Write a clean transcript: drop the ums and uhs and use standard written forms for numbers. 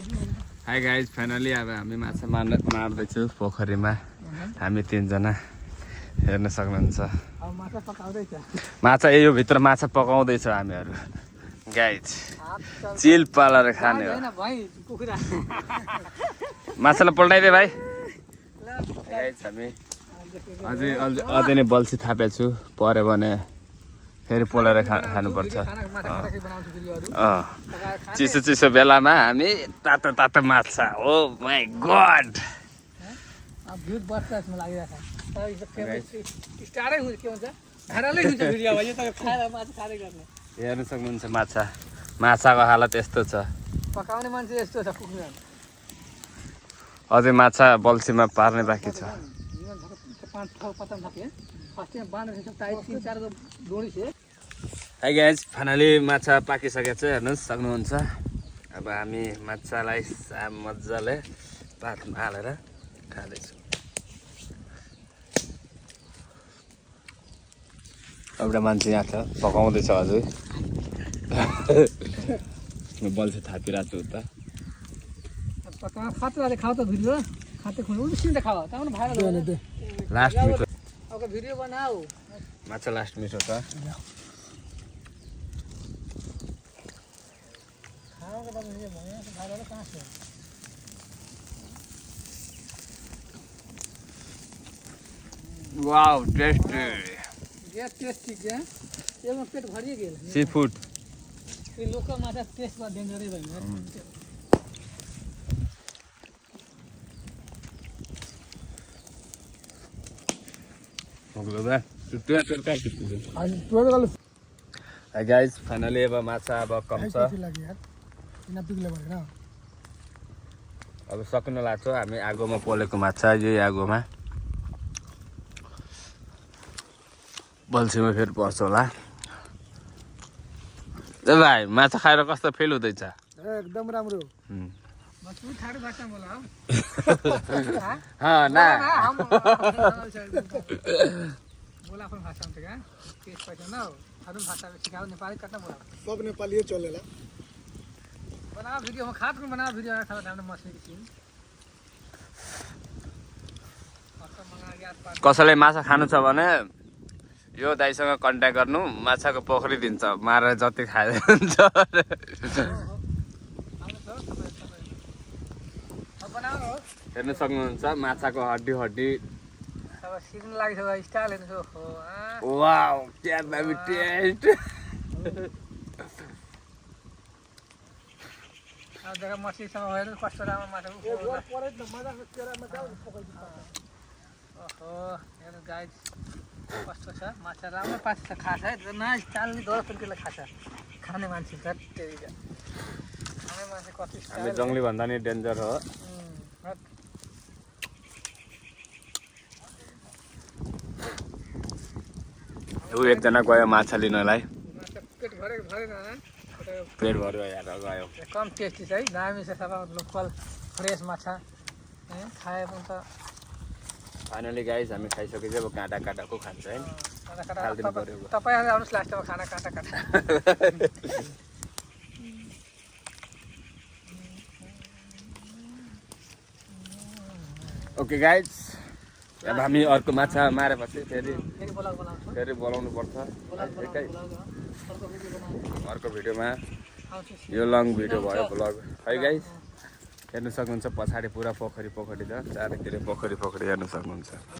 hi guys finally अब हामी माछा मार्दैछु पोखरीमा हामी तीनजना हेर्न सक्नुहुन्छ माछा यो भित्र माछा पकाउँदैछ हामीहरू गाइज चिल पालेर खाने हो माछालाई पल्टाइदे भाइ गाइज हामी अझै नै बल्छी थापेको छु पर्यो भने फेरि पोलेर खानुपर्छ चिसो चिसो बेलामा हामी तातो तातो माछा हो माई गड हेर्न सक्नुहुन्छ माछा माछाको हालत यस्तो छ पकाउने मान्छे यस्तो छ अझै माछा बल्छीमा पार्ने बाँकी छ हाई गाइज फाइनली माछा पाकिसकेको छ हेर्नुहोस् सक्नुहुन्छ अब हामी माछालाई मजाले पातमा हालेर खाँदैछौँ एउटा मान्छे यहाँ छ पकाउँदैछ अझै बल्छी थापिरहेको छु उता लास्ट मिठो वीडियो बनाओ माछा लास्ट मिठो छ वाओ टेस्टी टेस्टी क्या एगो पेट भरिए गेल सी फूड ये लोकल माछा टेस्ट बा डेंजर है भाई गाइज फाइनली अब माछा अब कम छ अब सक्न लाग्छ हामी आगोमा पोलेको माछा यही आगोमा बल्छीमा फेरि पर्छ होला भाइ माछा खाएर कस्तो फिल हुँदैछ एकदम राम्रो सब नेपाली चलेला बना वीडियो में खात में बना वीडियो खाना हमने मछली की सीन कसैले माछा खानु छ भने यो दाइसँग कन्ट्याक्ट गर्नु माछाको पोखरी दिन्छ मारेर जति खाए हुन्छ हेर्न सक्नुहुन्छ माछाको हड्डी हड्डी सीजन लाग्छ स्टाइल हेर्नु वाउ क्या दामी टेस्ट जग्गा मछलीसँग हेर्नु कस्तो राम्रो माछा ओहो हेर्नु गाइज कस्तो छ माछा राम्रो पाछ खाछ है न स्टाइलले दस रुपियाँलाई खाछ खाने मान्छे छ खाने मान्छे कति हामी जङ्गली भन्दा नि डेन्जर हो ऊ एकजना गयो माछा लिनलाई पेट भर्यो यार गयो कम टेस्टी छ है दामी छ सबै लोकल फ्रेस माछा खाए पनि त फाइनली गाइज हामी खाइसकेपछि अब काँटा काँटाको खान्छ है तपाईँ आउनुहोस् लास्टमा खाना काँटा काँटा ओके गाइज अब हामी अर्को माछा मारेपछि फेरि बोलाउनु पर्छ अर्को भिडियोमा यो लङ भिडियो भयो ब्लग है गाइज हेर्नु सक्नुहुन्छ पछाडि पुरा पोखरी छ चारैतिर पोखरी हेर्नु सक्नुहुन्छ